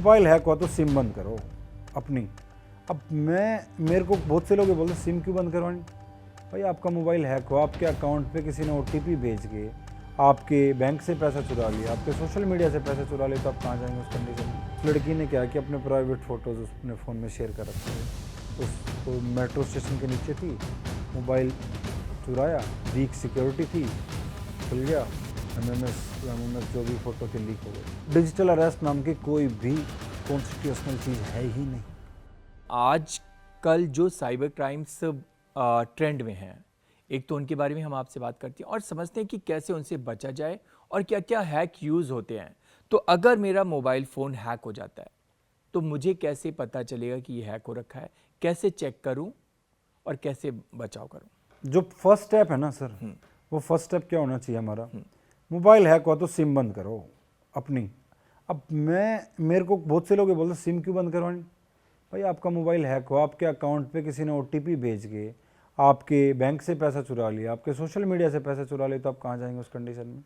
Mobile hack हुआ तो SIM बंद करो अपनी। अब मेरे को बहुत से लोग ये बोलते सिम क्यों बंद करवानी। भाई आपका मोबाइल हैक हुआ, आपके अकाउंट पे किसी ने OTP भेज के आपके बैंक से पैसा चुरा लिया, आपके सोशल मीडिया से पैसा चुरा लिया, तो आप कहाँ जाएंगे उस कंडीशन में। लड़की ने क्या कि अपने प्राइवेट फ़ोटोज़ अपने फ़ोन में शेयर कर रखे थे। उसको मेट्रो स्टेशन के नीचे थी, मोबाइल चुराया, वीक सिक्योरिटी थी, खुल गया, MMS जो भी फ़ोटो थी लीक हो गई। डिजिटल अरेस्ट नाम की कोई भी कॉन्स्टिट्यूशनल चीज़ है ही नहीं। आज कल जो साइबर क्राइम्स ट्रेंड में हैं, एक तो उनके बारे में हम आपसे बात करते हैं और समझते हैं कि कैसे उनसे बचा जाए और क्या क्या हैक यूज़ होते हैं। तो अगर मेरा मोबाइल फ़ोन हैक हो जाता है तो मुझे कैसे पता चलेगा कि ये हैक हो रखा है, कैसे चेक करूं और कैसे बचाव करूं? जो फर्स्ट स्टेप है ना सर, वो फर्स्ट स्टेप क्या होना चाहिए हमारा, मोबाइल हैक हुआ तो सिम बंद करो अपनी। अब मेरे को बहुत से लोग ये बोलते सिम क्यों बंद करवानी। भाई आपका मोबाइल हैक हुआ, आपके अकाउंट पे किसी ने OTP भेज के आपके बैंक से पैसा चुरा लिया, आपके सोशल मीडिया से पैसा चुरा लिया, तो आप कहाँ जाएंगे उस कंडीशन में।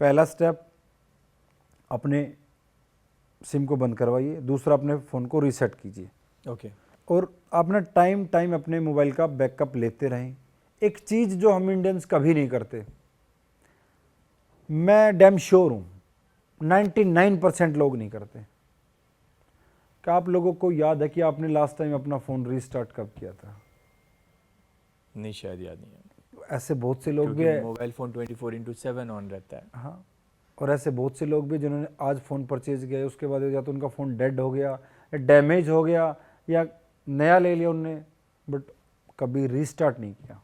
पहला स्टेप अपने सिम को बंद करवाइए, दूसरा अपने फ़ोन को रीसेट कीजिए। ओके। और अपना टाइम अपने मोबाइल का बैकअप लेते रहें। एक चीज़ जो हम इंडियंस कभी नहीं करते, मैं डैम श्योर हूँ 99% लोग नहीं करते। क्या आप लोगों को याद है कि आपने लास्ट टाइम अपना फ़ोन रीस्टार्ट कब किया था? नहीं, शायद याद नहीं है। ऐसे बहुत से लोग भी क्योंकि मोबाइल फ़ोन 24/7 ऑन रहता है। हाँ, और ऐसे बहुत से लोग भी जिन्होंने आज फ़ोन परचेज किया, उसके बाद या तो उनका फ़ोन डेड हो गया या डैमेज हो गया या नया ले लिया उनने, बट कभी रीस्टार्ट नहीं किया।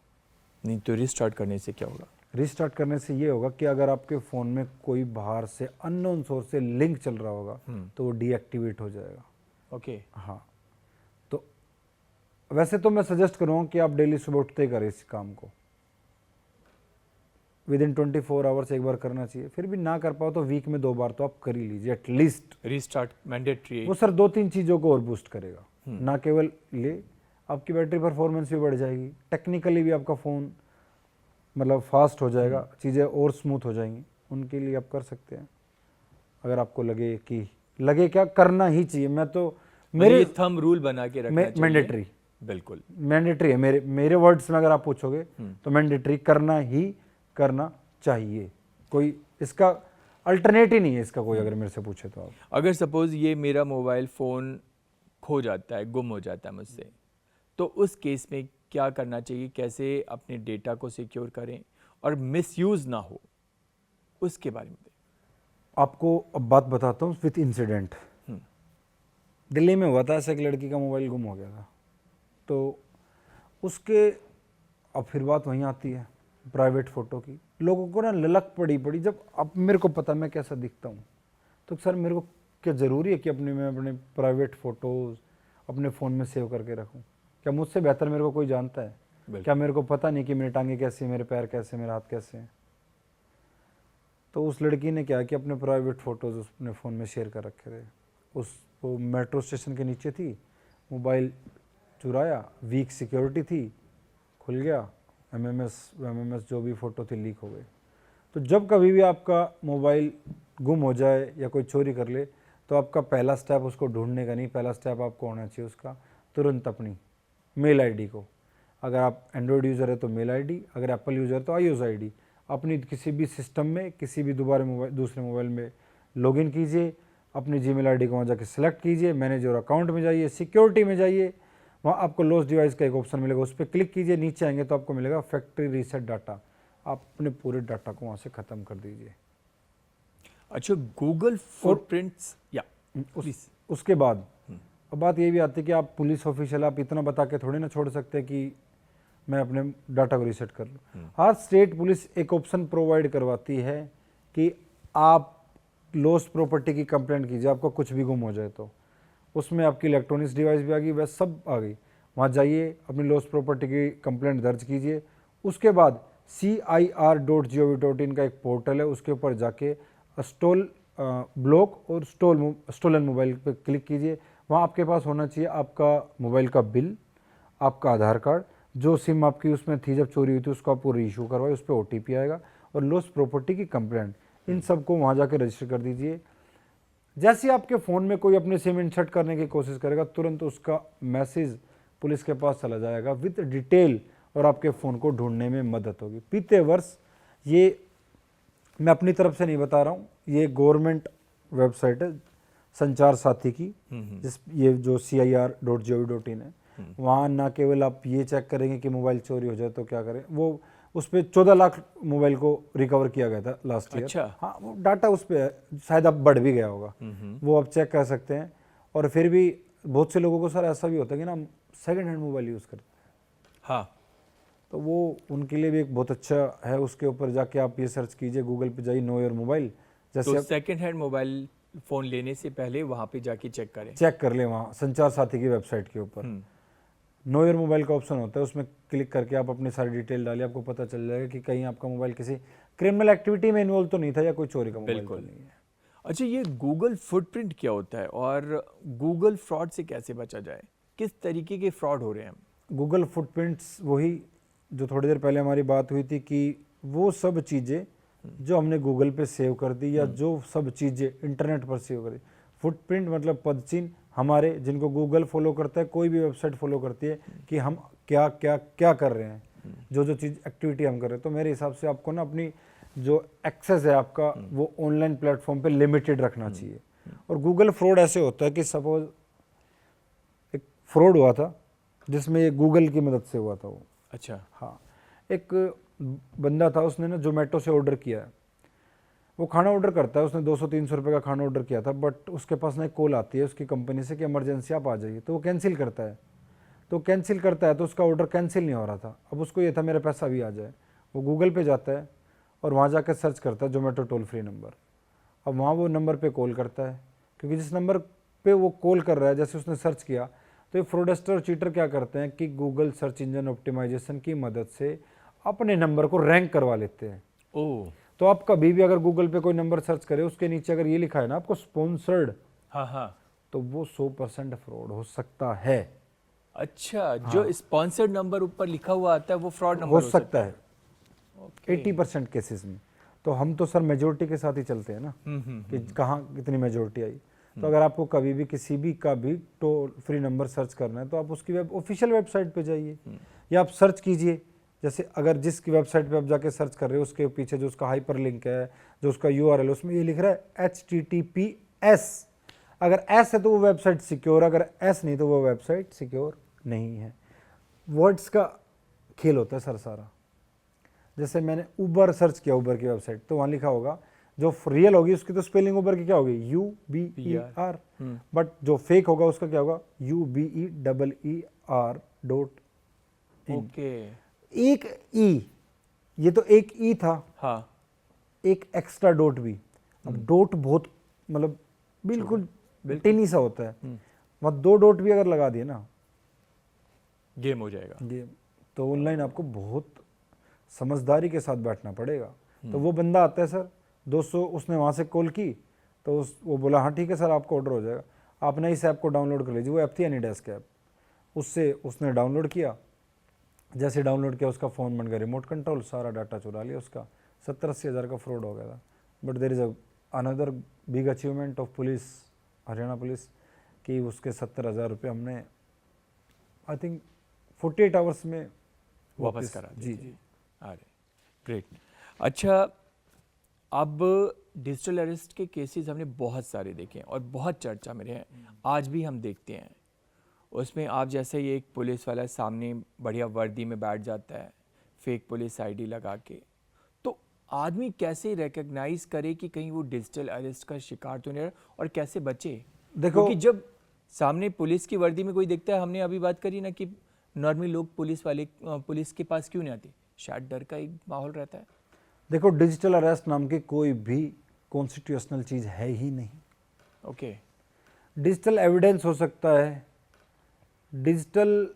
नहीं, तो रीस्टार्ट करने से क्या होगा? रीस्टार्ट करने से ये होगा कि अगर आपके फ़ोन में कोई बाहर से अननोन सोर्स से लिंक चल रहा होगा तो वो डीएक्टिवेट हो जाएगा। ओके। हाँ, तो वैसे तो मैं सजेस्ट करूँगा कि आप डेली सुबह उठते ही करें इस काम को, विदिन 24 आवर्स एक बार करना चाहिए। फिर भी ना कर पाओ तो वीक में 2 बार तो आप कर ही लीजिए एटलीस्ट। Restart mandatory. वो सर 2-3 चीज़ों को और बूस्ट करेगा, ना केवल ले आपकी बैटरी परफॉर्मेंस भी बढ़ जाएगी, टेक्निकली भी आपका फ़ोन मतलब फास्ट हो जाएगा, चीज़ें और स्मूथ हो जाएंगी। उनके लिए आप कर सकते हैं अगर आपको लगे क्या करना ही चाहिए। मैं तो मेरे थंब रूल बना के रखना चाहिए। मैंडेटरी, बिल्कुल मैंडेटरी है मेरे वर्ड्स में अगर आप पूछोगे तो मैंडेटरी करना चाहिए। कोई इसका अल्टरनेट ही नहीं है इसका कोई, अगर मेरे से पूछे तो आप। अगर सपोज ये मेरा मोबाइल फ़ोन खो जाता है, गुम हो जाता है मुझसे, तो उस केस में क्या करना चाहिए, कैसे अपने डेटा को सिक्योर करें और मिसयूज़ ना हो, उसके बारे में आपको अब बात बताता हूँ विथ इंसिडेंट। दिल्ली में हुआ था ऐसे, एक लड़की का मोबाइल गुम हो गया था, तो उसके अब फिर बात वहीं आती है प्राइवेट फ़ोटो की। लोगों को ना ललक पड़ी जब अब मेरे को पता मैं कैसा दिखता हूँ, तो सर मेरे को क्या ज़रूरी है कि मैं अपने प्राइवेट फ़ोटोज़ अपने फ़ोन में सेव करके रखूँ? क्या मुझसे बेहतर मेरे को कोई जानता है? क्या मेरे को पता नहीं कि मेरी टांगे कैसी हैं, मेरे पैर कैसे हैं, मेरे हाथ कैसे हैं? तो उस लड़की ने क्या कि अपने प्राइवेट फ़ोटोज़ अपने फ़ोन में शेयर कर रखे थे। वो मेट्रो स्टेशन के नीचे थी, मोबाइल चुराया, वीक सिक्योरिटी थी, खुल गया, MMS जो भी फ़ोटो थी लीक हो गई। तो जब कभी भी आपका मोबाइल गुम हो जाए या कोई चोरी कर ले, तो आपका पहला स्टेप उसको ढूंढने का नहीं, पहला स्टेप आपको होना चाहिए उसका तुरंत अपनी मेल आईडी को। अगर आप एंड्रॉयड यूज़र है तो मेल आईडी, अगर एप्पल यूज़र है तो iOS ID अपनी किसी भी सिस्टम में किसी भी दूसरे मोबाइल में लॉगिन कीजिए, अपनी जीमेल आईडी को वहाँ जाके सिलेक्ट कीजिए, मैनेज योर अकाउंट में जाइए, सिक्योरिटी में जाइए, वहाँ आपको लॉस्ट डिवाइस का एक ऑप्शन मिलेगा, उस पर क्लिक कीजिए, नीचे आएंगे तो आपको मिलेगा फैक्ट्री रीसेट डाटा। आप अपने पूरे डाटा को वहाँ से ख़त्म कर दीजिए। अच्छा, गूगल फुटप्रिंट्स या उसके बाद अब बात ये भी आती है कि आप पुलिस ऑफिशियल, आप इतना बता के थोड़ी ना छोड़ सकते कि मैं अपने डाटा को रीसेट कर लूँ। हर स्टेट पुलिस एक ऑप्शन प्रोवाइड करवाती है कि आप लॉस्ट प्रॉपर्टी की कंप्लेंट कीजिए, आपको कुछ भी गुम हो जाए तो। उसमें आपकी इलेक्ट्रॉनिक्स डिवाइस भी आ गई, वह सब आ गई। वहाँ जाइए, अपनी लॉस्ट प्रॉपर्टी की कंप्लेंट दर्ज कीजिए। उसके बाद CIR.gov.in का एक पोर्टल है, उसके ऊपर जाके स्टोल ब्लॉक और स्टोलन मोबाइल पे क्लिक कीजिए। वहाँ आपके पास होना चाहिए आपका मोबाइल का बिल, आपका आधार कार्ड, जो सिम आपकी उसमें थी जब चोरी हुई थी उसको आपको रीइशू करवाए, उस पर OTP आएगा, और लॉस्ट प्रॉपर्टी की कंप्लेंट। इन सबको वहाँ जाके रजिस्टर कर दीजिए। जैसे ही आपके फ़ोन में कोई अपनी सिम इंसर्ट करने की कोशिश करेगा, तुरंत उसका मैसेज पुलिस के पास चला जाएगा विद डिटेल, और आपके फ़ोन को ढूंढने में मदद होगी। बीते वर्ष, ये मैं अपनी तरफ से नहीं बता रहा हूँ, ये गवर्नमेंट वेबसाइट है संचार साथी की, जिस ये जो CIR.gov.in है, वहाँ ना केवल आप ये चेक करेंगे कि मोबाइल चोरी हो जाए तो क्या करें, वो उस पर 14 लाख मोबाइल को रिकवर किया गया था लास्ट ईयर। अच्छा। हाँ, वो डाटा उस पर है, शायद अब बढ़ भी गया होगा, वो आप चेक कर सकते हैं। और फिर भी बहुत से लोगों को सर ऐसा भी होता है कि ना सेकंड हैंड मोबाइल यूज़ करते हैं, हाँ, तो वो उनके लिए भी एक बहुत अच्छा है। उसके ऊपर जाके आप ये सर्च कीजिए, गूगल पे जाइए, नो योर मोबाइल, जैसे तो आप सेकंड हैंड मोबाइल फ़ोन लेने से पहले वहाँ पे जाके चेक करें। चेक कर ले, वहाँ संचार साथी की वेबसाइट के ऊपर नो योर मोबाइल का ऑप्शन होता है, उसमें क्लिक करके आप अपनी सारी डिटेल डालिए, आपको पता चल जाएगा कि कहीं आपका मोबाइल किसी क्रिमिनल एक्टिविटी में इन्वॉल्व तो नहीं था, या कोई चोरी का मोबाइल तो बिल्कुल। नहीं है। अच्छा, ये गूगल फुटप्रिंट क्या होता है और गूगल फ्रॉड से कैसे बचा जाए? किस तरीके के फ्रॉड हो रहे हैं? गूगल फुटप्रिंट्स वही जो थोड़ी देर पहले हमारी बात हुई थी कि वो सब चीज़ें जो हमने गूगल पे सेव कर दी, या जो सब चीज़ें इंटरनेट पर सेव कर दी। फुटप्रिंट मतलब पदचिन्ह हमारे, जिनको गूगल फॉलो करता है, कोई भी वेबसाइट फॉलो करती है कि हम क्या क्या क्या कर रहे हैं, जो जो चीज़ एक्टिविटी हम कर रहे हैं। तो मेरे हिसाब से आपको ना अपनी जो एक्सेस है आपका, वो ऑनलाइन प्लेटफॉर्म पे लिमिटेड रखना चाहिए। और गूगल फ्रॉड ऐसे होता है कि सपोज एक फ्रॉड हुआ था जिसमें ये गूगल की मदद से हुआ था वो। अच्छा। हाँ, एक बंदा था, उसने ना जोमेटो से ऑर्डर किया है, वो खाना ऑर्डर करता है, उसने 200-300 रुपये का खाना ऑर्डर किया था, बट उसके पास ना एक कॉल आती है उसकी कंपनी से कि इमरजेंसी आप आ जाइए, तो वो कैंसिल करता है। तो कैंसिल करता है तो उसका ऑर्डर कैंसिल नहीं हो रहा था। अब उसको ये था मेरा पैसा भी आ जाए। वो गूगल पे जाता है और वहाँ जाकर सर्च करता है जोमेटो टोल फ्री नंबर। अब वहाँ वो नंबर पे कॉल करता है, क्योंकि जिस नंबर पे वो कॉल कर रहा है, जैसे उसने सर्च किया, तो ये फ्रॉडस्टर और चीटर क्या करते हैं कि गूगल सर्च इंजन ऑप्टिमाइजेशन की मदद से अपने नंबर को रैंक करवा लेते हैं। ओह। तो आप कभी भी अगर गूगल पे कोई नंबर सर्च करें, उसके नीचे अगर ये लिखा है ना आपको स्पॉन्सर्ड, हाँ हाँ। तो वो 100% फ्रॉड हो सकता है। अच्छा, जो स्पॉन्सर्ड नंबर ऊपर लिखा हुआ आता है वो फ्रॉड हो नंबर हो सकता है ओके। 80% केसेस में। तो हम तो सर मेजोरिटी के साथ ही चलते हैं ना, कि कहाँ कितनी मेजोरिटी आई। तो अगर आपको कभी भी किसी भी का भी टोल फ्री नंबर सर्च करना है, तो आप उसकी ऑफिशियल वेबसाइट पे जाइए, या आप सर्च कीजिए। जैसे अगर जिसकी वेबसाइट पे आप जाके सर्च कर रहे हो, उसके पीछे जो उसका हाइपर लिंक है, जो उसका URL, उसमें ये लिख रहा है HTTPS। अगर S है तो वो वेबसाइट सिक्योर, अगर S नहीं तो वो वेबसाइट सिक्योर नहीं है। वर्ड्स का खेल होता है सर सारा। जैसे मैंने उबर सर्च किया, उबर की वेबसाइट, तो वहाँ लिखा होगा, जो रियल होगी उसकी तो स्पेलिंग उबर की क्या होगी, UBER, बट जो फेक होगा उसका क्या होगा, UBEER.in। ओके। एक ई, ये तो एक ई था, हाँ, एक एक्स्ट्रा डॉट भी। अब डॉट बहुत मतलब बिल्कुल टिनी सा होता है, वहाँ 2 डॉट भी अगर लगा दिए ना, गेम हो जाएगा। ये तो ऑनलाइन आपको बहुत समझदारी के साथ बैठना पड़ेगा। तो वो बंदा आता है सर 200, उसने वहाँ से कॉल की, तो वो बोला हाँ ठीक है सर आपका ऑर्डर हो जाएगा, आपने इस ऐप को डाउनलोड कर लीजिए। वो ऐप थी एनीडेस्क ऐप, उससे उसने डाउनलोड किया। जैसे डाउनलोड किया, उसका फ़ोन बन गया रिमोट कंट्रोल, सारा डाटा चुरा लिया उसका। 70-80 हज़ार का फ्रॉड हो गया था। But there is another big achievement of police, Haryana police, कि उसके 70,000 रुपये हमने आई थिंक 48 आवर्स में वापस करा जी जी। अरे ग्रेट। अच्छा, अब डिजिटल अरेस्ट के केसेस हमने बहुत सारे देखे हैं और बहुत चर्चा में रहे हैं, आज भी हम देखते हैं। उसमें आप जैसे ही एक पुलिस वाला सामने बढ़िया वर्दी में बैठ जाता है, फेक पुलिस आईडी लगा के, तो आदमी कैसे रिकग्नाइज करे कि कहीं वो डिजिटल अरेस्ट का शिकार तो नहीं रहा, और कैसे बचे? देखो, क्योंकि जब सामने पुलिस की वर्दी में कोई दिखता है, हमने अभी बात करी ना कि नॉर्मली लोग पुलिस के पास क्यों नहीं आते, शायद डर का एक माहौल रहता है। देखो, डिजिटल अरेस्ट नाम की कोई भी कॉन्स्टिट्यूशनल चीज़ है ही नहीं। ओके। डिजिटल एविडेंस हो सकता है, डिजिटल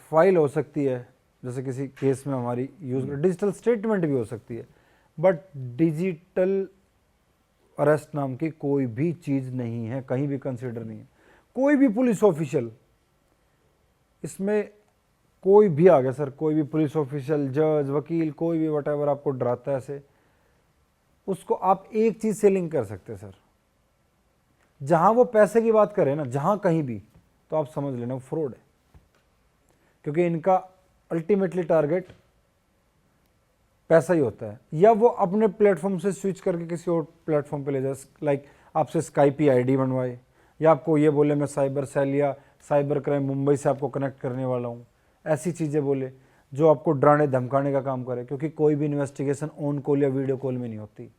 फाइल हो सकती है, जैसे किसी केस में हमारी यूज, डिजिटल स्टेटमेंट भी हो सकती है, बट डिजिटल अरेस्ट नाम की कोई भी चीज़ नहीं है, कहीं भी कंसिडर नहीं है। कोई भी पुलिस ऑफिशियल, इसमें कोई भी आ गया सर, कोई भी पुलिस ऑफिशियल, जज, वकील, कोई भी वटएवर आपको डराता है ऐसे, उसको आप एक चीज़ से लिंक कर सकते हैं सर, जहां वो पैसे की बात करें ना, जहां कहीं भी, तो आप समझ लेना वो फ्रॉड है, क्योंकि इनका अल्टीमेटली टारगेट पैसा ही होता है, या वो अपने प्लेटफॉर्म से स्विच करके किसी और प्लेटफॉर्म पे ले जाए, लाइक आपसे स्काइपी आईडी बनवाए, या आपको ये बोले मैं साइबर सेल या साइबर क्राइम मुंबई से आपको कनेक्ट करने वाला हूँ, ऐसी चीज़ें बोले जो आपको डराने धमकाने का काम करे। क्योंकि कोई भी इन्वेस्टिगेशन ऑन कॉल या वीडियो कॉल में नहीं होती।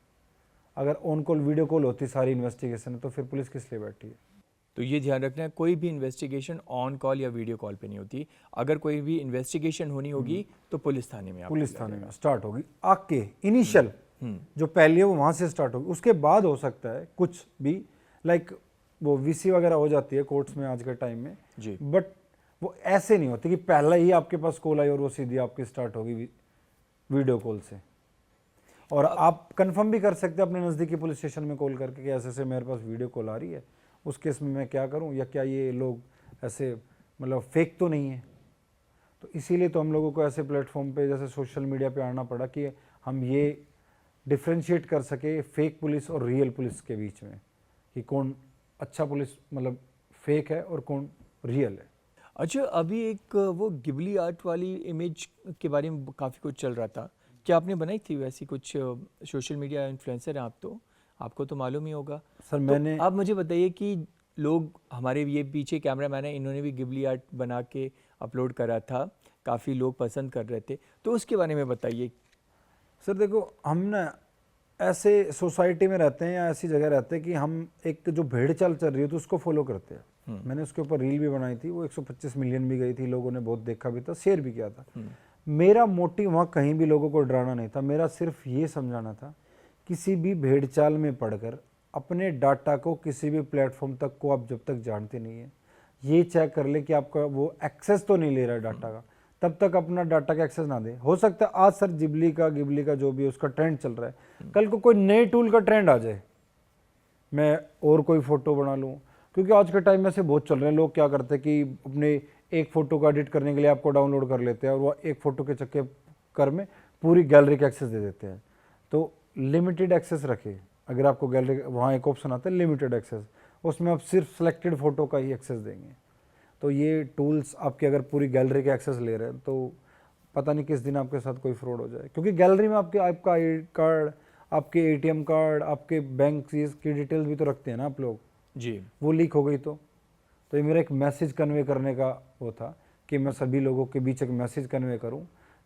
अगर ऑन कॉल वीडियो कॉल होती सारी इन्वेस्टिगेशन, तो फिर पुलिस किस लिए बैठी है? तो ये ध्यान रखना है, कोई भी इन्वेस्टिगेशन ऑन कॉल या वीडियो कॉल पे नहीं होती। अगर कोई भी इन्वेस्टिगेशन होनी होगी तो पुलिस थाने में आपको पुलिस थाने में स्टार्ट होगी, आके इनिशियल जो पहली है वो वहाँ से स्टार्ट होगी। उसके बाद हो सकता है कुछ भी, लाइक वो वीसी वगैरह हो जाती है कोर्ट्स में आज के टाइम में जी। बट वो ऐसे नहीं होती कि पहला ही आपके पास कॉल आई और वो सीधी आपकी स्टार्ट होगी वीडियो कॉल से। और आप कंफर्म भी कर सकते हैं अपने नज़दीकी पुलिस स्टेशन में कॉल करके कि ऐसे ऐसे मेरे पास वीडियो कॉल आ रही है, उस केस में मैं क्या करूं, या क्या ये लोग ऐसे मतलब फेक तो नहीं है। तो इसीलिए तो हम लोगों को ऐसे प्लेटफॉर्म पे जैसे सोशल मीडिया पे आना पड़ा कि हम ये डिफ्रेंशिएट कर सके फेक पुलिस और रियल पुलिस के बीच में, कि कौन अच्छा पुलिस मतलब फेक है और कौन रियल है। अच्छा, अभी एक वो गिबली आर्ट वाली इमेज के बारे में काफ़ी कुछ चल रहा था, क्या आपने बनाई थी वैसी कुछ? सोशल मीडिया इन्फ्लुएंसर हैं आप, तो आपको तो मालूम ही होगा सर। तो मैंने आप मुझे बताइए कि लोग, हमारे ये पीछे कैमरामैन है, इन्होंने भी गिबली आर्ट बना के अपलोड करा था, काफ़ी लोग पसंद कर रहे थे, तो उसके बारे में बताइए। सर देखो, हम ना ऐसे सोसाइटी में रहते हैं या ऐसी जगह रहते हैं कि हम एक जो भेड़ चाल चल रही है तो उसको फॉलो करते हैं। मैंने उसके ऊपर रील भी बनाई थी, वो 125 मिलियन भी गई थी, लोगों ने बहुत देखा भी था, शेयर भी किया था। मेरा मोटिव वहाँ कहीं भी लोगों को डराना नहीं था, मेरा सिर्फ ये समझाना था किसी भी भेड़ चाल में पड़कर अपने डाटा को किसी भी प्लेटफॉर्म तक को आप जब तक जानते नहीं है, ये चेक कर ले कि आपका वो एक्सेस तो नहीं ले रहा है डाटा का, तब तक अपना डाटा का एक्सेस ना दे। हो सकता है आज सर गिबली का जो भी उसका ट्रेंड चल रहा है, कल को कोई नए टूल का ट्रेंड आ जाए, मैं और कोई फोटो बना लूँ। क्योंकि आज के टाइम में से बहुत चल रहे हैं, लोग क्या करते हैं कि अपने एक फ़ोटो को एडिट करने के लिए आपको डाउनलोड कर लेते हैं और वो एक फ़ोटो के चक्कर में पूरी गैलरी का एक्सेस दे देते हैं। तो लिमिटेड एक्सेस रखें। अगर आपको गैलरी, वहाँ एक ऑप्शन आता है लिमिटेड एक्सेस, उसमें आप सिर्फ सेलेक्टेड फ़ोटो का ही एक्सेस देंगे। तो ये टूल्स आपकी अगर पूरी गैलरी का एक्सेस ले रहे हैं तो पता नहीं किस दिन आपके साथ कोई फ्रॉड हो जाए। क्योंकि गैलरी में आपका आई कार्ड, आपके एटीएम कार्ड, आपके बैंक की डिटेल्स भी तो रखते हैं ना आप लोग जी। वो लीक हो गई तो ये मेरा एक मैसेज कन्वे करने का वो था कि मैं सभी लोगों के बीच एक मैसेज कन्वे करूं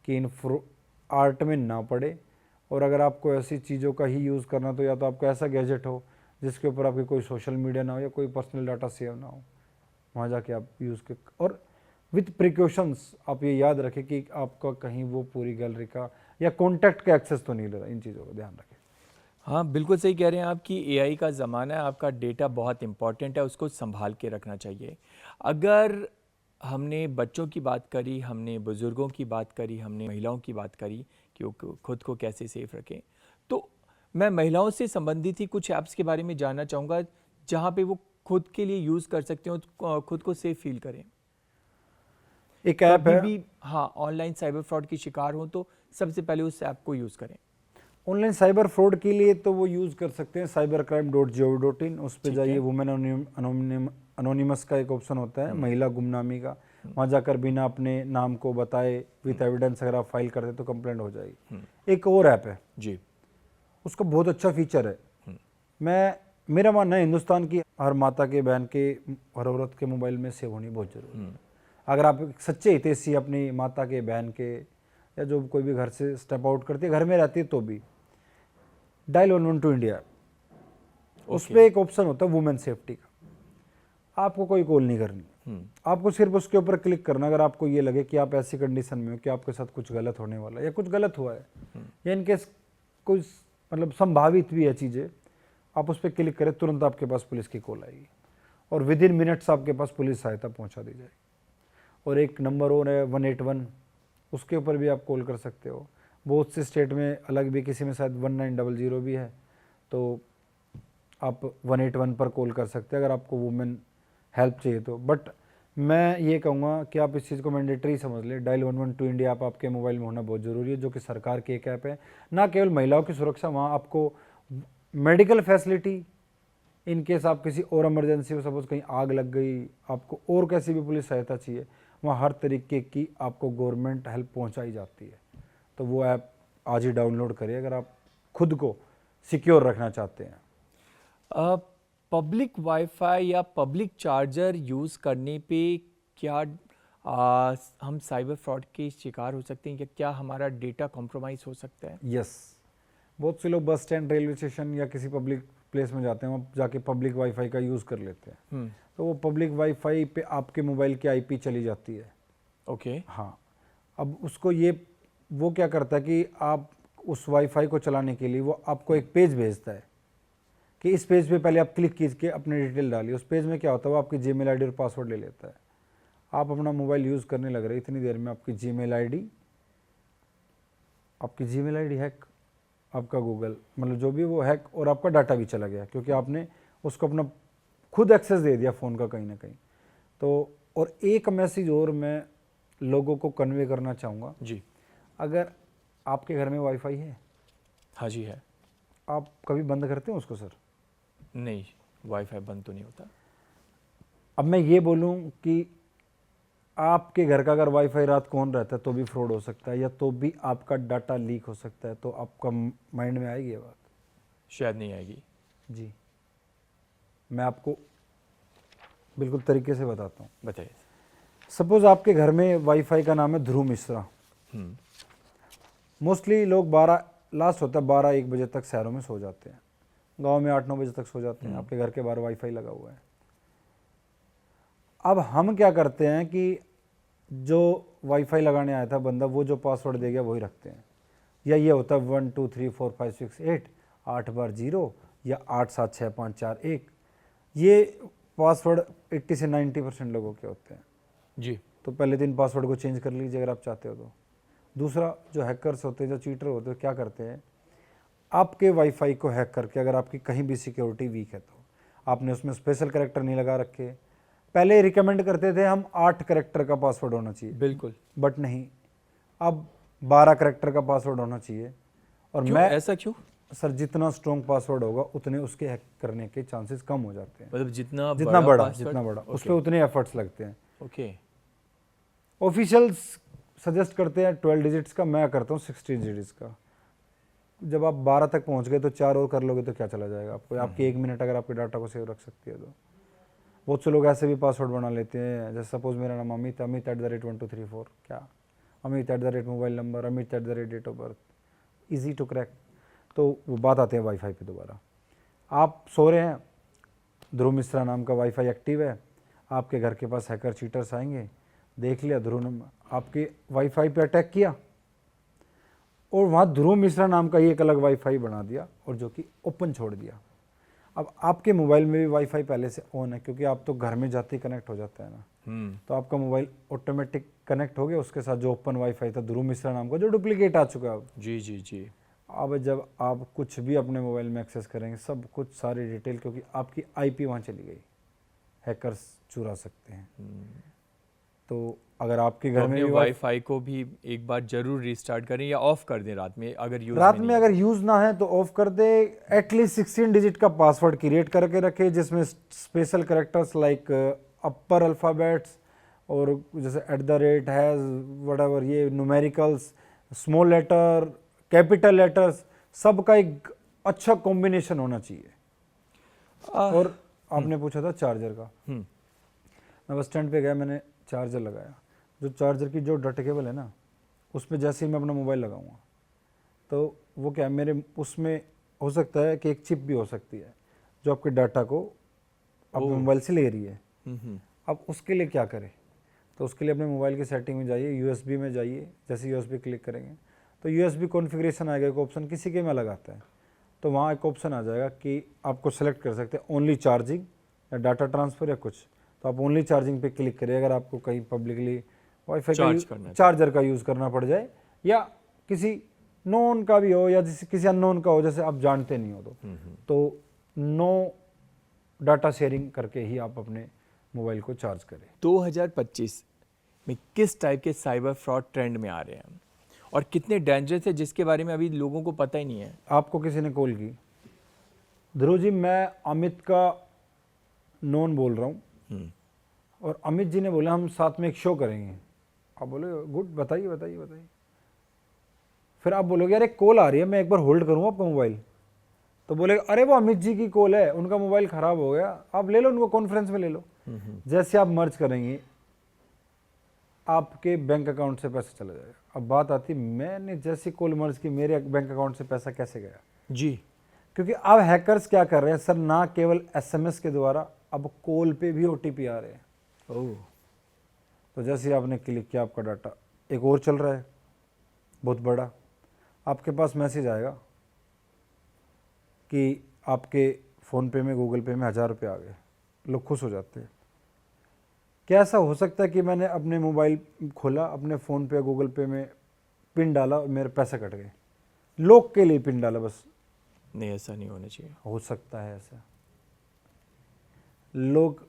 कि इन आर्ट में ना पड़े। और अगर आपको ऐसी चीज़ों का ही यूज़ करना तो या तो आपका ऐसा गैजेट हो जिसके ऊपर आपकी कोई सोशल मीडिया ना हो या कोई पर्सनल डाटा सेव ना हो, वहाँ जाके आप यूज़ के, और विथ प्रिकॉशंस आप ये याद रखें कि आपका कहीं वो पूरी गैलरी का या कॉन्टैक्ट का एक्सेस तो नहीं ले रहा। इन चीज़ों का ध्यान रखें। हाँ, बिल्कुल सही कह रहे हैं आप कि एआई का ज़माना है, आपका डेटा बहुत इम्पॉर्टेंट है, उसको संभाल के रखना चाहिए। अगर हमने बच्चों की बात करी, हमने बुज़ुर्गों की बात करी, हमने महिलाओं की बात करी कि वो खुद को कैसे सेफ रखें, तो मैं महिलाओं से संबंधित ही कुछ ऐप्स के बारे में जानना चाहूँगा जहाँ पे वो खुद के लिए यूज़ कर सकते हो, खुद को सेफ फील करें। एक ऐप है, भी हाँ, ऑनलाइन साइबर फ्रॉड की शिकार हो तो सबसे पहले उस ऐप को यूज़ करें। ऑनलाइन साइबर फ्रॉड के लिए तो वो यूज़ कर सकते हैं cybercrime.gov.in, उस पर जाइए, वुमेन अनोनिमस का एक ऑप्शन होता है, महिला गुमनामी का, वहाँ जाकर बिना अपने नाम को बताए विथ एविडेंस अगर आप फाइल करते तो कंप्लेंट हो जाएगी। एक और ऐप है जी, उसका बहुत अच्छा फीचर है। मेरा मानना है हिंदुस्तान की हर माता के, बहन के, हर औरत के मोबाइल में सेव होनी बहुत जरूरी है। अगर आप एक सच्चे हितैषी अपनी माता के, बहन के, या जो कोई भी घर से स्टेप आउट करती है, घर में रहती है तो भी डायल 112 इंडिया, उस पर एक ऑप्शन होता है वुमेन सेफ्टी का। आपको कोई कॉल नहीं करनी, आपको सिर्फ उसके ऊपर क्लिक करना। अगर आपको ये लगे कि आप ऐसी कंडीशन में हो कि आपके साथ कुछ गलत होने वाला है या कुछ गलत हुआ है या इनकेस कोई मतलब संभावित भी है चीज़ें, आप उस पर क्लिक करें, तुरंत आपके पास पुलिस की कॉल आएगी और विद इन मिनट्स आपके पास पुलिस सहायता पहुंचा दी जाएगी। और एक नंबर और है 181, उसके ऊपर भी आप कॉल कर सकते हो। बहुत से स्टेट में अलग भी, किसी में शायद 1900 भी है, तो आप 181 पर कॉल कर सकते हैं अगर आपको वुमेन हेल्प चाहिए तो। बट मैं ये कहूँगा कि आप इस चीज़ को मैंडेटरी समझ लें, डायल 112 इंडिया आप आपके मोबाइल में होना बहुत ज़रूरी है, जो कि सरकार की एक ऐप है। ना केवल महिलाओं की सुरक्षा, वहाँ आपको मेडिकल फैसिलिटी इन केस आप किसी और इमरजेंसी में, सपोज कहीं आग लग गई, आपको और कैसी भी पुलिस सहायता चाहिए, वहाँ हर तरीके की आपको गवर्नमेंट हेल्प पहुँचाई जाती है। तो वो ऐप आज ही डाउनलोड करिए अगर आप खुद को सिक्योर रखना चाहते हैं। पब्लिक वाईफाई या पब्लिक चार्जर यूज़ करने पे क्या हम साइबर फ्रॉड के शिकार हो सकते हैं, या क्या हमारा डेटा कॉम्प्रोमाइज़ हो सकता है? यस, बहुत से लोग बस स्टैंड, रेलवे स्टेशन या किसी पब्लिक प्लेस में जाते हैं, वहाँ जाके पब्लिक वाईफाई का यूज़ कर लेते हैं। तो वो पब्लिक वाईफाई पे आपके मोबाइल की आईपी चली जाती है। ओके। हाँ, अब उसको वो क्या करता है कि आप उस वाईफाई को चलाने के लिए वो आपको एक पेज भेजता है कि इस पेज पे पहले आप क्लिक कीजिए, अपने डिटेल डालिए। उस पेज में क्या होता है, वो आपकी जीमेल आईडी और पासवर्ड ले लेता है। आप अपना मोबाइल यूज़ करने लग रहे, इतनी देर में आपकी जीमेल आईडी हैक, आपका गूगल, मतलब जो भी वो हैक, और आपका डाटा भी चला गया, क्योंकि आपने उसको अपना खुद एक्सेस दे दिया फ़ोन का कहीं ना कहीं। तो और एक मैसेज और मैं लोगों को कन्वे करना चाहूँगा जी। अगर आपके घर में वाईफाई है, हाँ जी है। आप कभी बंद करते हैं उसको? सर नहीं, वाईफाई बंद तो नहीं होता। अब मैं ये बोलूं कि आपके घर का अगर वाईफाई रात को ऑन रहता है तो भी फ्रॉड हो सकता है, या तो भी आपका डाटा लीक हो सकता है। तो आपका माइंड में आएगी ये बात? शायद नहीं आएगी। जी, मैं आपको बिल्कुल तरीके से बताता हूँ। बताइए। सपोज आपके घर में वाईफाई का नाम है ध्रुव मिश्रा। मोस्टली लोग 12 लास्ट होता है 12-1 बजे तक शहरों में सो जाते हैं, गांव में 8-9 बजे तक सो जाते हैं। आपके घर के बाहर वाईफाई लगा हुआ है। अब हम क्या करते हैं कि जो वाईफाई लगाने आया था बंदा, वो जो पासवर्ड दे गया वही रखते हैं, या ये होता है 1 2 3 4 5 6 8 8 बार 0 या 8 7 6 5 4 1। ये पासवर्ड 80 से 90% लोगों के होते हैं जी। तो पहले दिन पासवर्ड को चेंज कर लीजिए अगर आप चाहते हो तो। दूसरा, जो हैकर्स होते हैं, जो चीटर होते हैं, क्या करते हैं, आपके वाईफाई को हैक करके, अगर आपकी कहीं भी सिक्योरिटी वीक है तो आपने उसमें स्पेशल कैरेक्टर नहीं लगा रखे। पहले रिकमेंड करते थे हम 8 कैरेक्टर का पासवर्ड होना चाहिए, बिल्कुल, बट नहीं, अब 12 कैरेक्टर का पासवर्ड होना चाहिए। और क्यों? मैं ऐसा क्यों? सर, जितना स्ट्रॉन्ग पासवर्ड होगा उतने उसके हैक करने के चांसेस कम हो जाते हैं। मतलब जितना जितना पासवर्ड? बड़ा उस पर उतने एफर्ट्स लगते हैं। ओके। ऑफिशियल्स सजेस्ट करते हैं 12 डिजिट्स का, मैं करता हूँ 16 डिजिट्स का। जब आप 12 तक पहुँच गए तो 4 और कर लोगे तो क्या चला जाएगा आपको? आपकी 1 मिनट अगर आपके डाटा को सेव रख सकती है तो। बहुत से लोग ऐसे भी पासवर्ड बना लेते हैं, जैसे सपोज मेरा नाम अमित @1234, क्या Amit @mobile number, Amit @date of birth, easy to crack. तो वो बात आते हैं वाईफाई पे दोबारा। आप सो रहे हैं, ध्रुव मिश्रा नाम का वाईफाई एक्टिव है, आपके घर के पास हैकर चीटर्स आएंगे, देख लिया आपके वाईफाई पे अटैक किया, और वहाँ ध्रुव मिश्रा नाम का ही एक अलग वाईफाई बना दिया, और जो कि ओपन छोड़ दिया। अब आपके मोबाइल में भी वाईफाई पहले से ऑन है, क्योंकि आप तो घर में जाते ही कनेक्ट हो जाता है ना। तो आपका मोबाइल ऑटोमेटिक कनेक्ट हो गया, उसके साथ जो ओपन वाईफाई था ध्रुव मिश्रा नाम का, जो डुप्लीकेट आ चुका है अब। जी जी जी। अब जब आप कुछ भी अपने मोबाइल में एक्सेस करेंगे, सब कुछ सारी डिटेल, क्योंकि आपकी आईपी वहाँ चली गई, हैकर्स चुरा सकते हैं। तो अगर आपके घर में भी वाईफाई को भी एक बार जरूर रिस्टार्ट करें या ऑफ कर दें रात में, अगर यूज अगर यूज ना है तो ऑफ कर दे। एटलीस्ट 16 डिजिट का पासवर्ड क्रिएट करके रखे, जिसमें special characters like upper alphabets, और जैसे @ हैज व्हाटएवर, ये numericals, small letter, capital letters, सबका एक अच्छा कॉम्बिनेशन होना चाहिए। और आपने पूछा था चार्जर का, मैं बस स्टैंड पे गया, मैंने चार्जर लगाया। जो चार्जर की जो डट केबल है ना, उसमें जैसे ही मैं अपना मोबाइल लगाऊंगा तो वो क्या है, मेरे उसमें हो सकता है कि एक चिप भी हो सकती है जो आपके डाटा को अपने मोबाइल से ले रही है। अब उसके लिए क्या करें? तो उसके लिए अपने मोबाइल की सेटिंग में जाइए, यूएसबी में जाइए। जैसे यूएसबी क्लिक करेंगे तो यूएसबी कॉन्फ़िगरेशन आएगा, एक ऑप्शन किसी के में लगाता है, तो वहाँ एक ऑप्शन आ जाएगा कि आपको सेलेक्ट कर सकते हैं ओनली चार्जिंग या डाटा ट्रांसफ़र या कुछ। तो आप ओनली चार्जिंग पे क्लिक करिए अगर आपको कहीं पब्लिकली वाईफाई का चार्जर का यूज़ करना पड़ जाए, या किसी नोन का भी हो, या किसी अननोन का हो, जैसे आप जानते नहीं हो तो नो डाटा शेयरिंग करके ही आप अपने मोबाइल को चार्ज करें। 2025 में किस टाइप के साइबर फ्रॉड ट्रेंड में आ रहे हैं और कितने डेंजरस है, जिसके बारे में अभी लोगों को पता ही नहीं है? आपको किसी ने कॉल की, ध्रुव जी, मैं अमित का नॉन बोल रहा हूँ और अमित जी ने बोला हम साथ में एक शो करेंगे। आप बोले गुड, बताइए बताइए बताइए। फिर आप बोलोगे अरे कॉल आ रही है, मैं एक बार होल्ड करूँ आपका मोबाइल? तो बोले अरे वो अमित जी की कॉल है, उनका मोबाइल ख़राब हो गया, आप ले लो उनको कॉन्फ्रेंस में ले लो। जैसे आप मर्ज करेंगे आपके बैंक अकाउंट से पैसा चला जाएगा। अब बात आती, मैंने जैसी कॉल मर्ज की मेरे बैंक अकाउंट से पैसा कैसे गया? जी। क्योंकि अब हैकर्स क्या कर रहे हैं सर, ना केवल एसएमएस के द्वारा, अब कॉल पे भी ओटीपी आ रहे हैं। ओह। तो जैसे आपने क्लिक किया आपका डाटा एक और चल रहा है बहुत बड़ा, आपके पास मैसेज आएगा कि आपके फ़ोन पे में गूगल पे में 1000 रुपये आ गए। लोग खुश हो जाते हैं। क्या ऐसा हो सकता है कि मैंने अपने मोबाइल खोला, अपने फ़ोन पे गूगल पे में पिन डाला, मेरे पैसे कट गए? लोग के लिए पिन डाला बस। नहीं, ऐसा नहीं होना चाहिए। हो सकता है ऐसा। लोग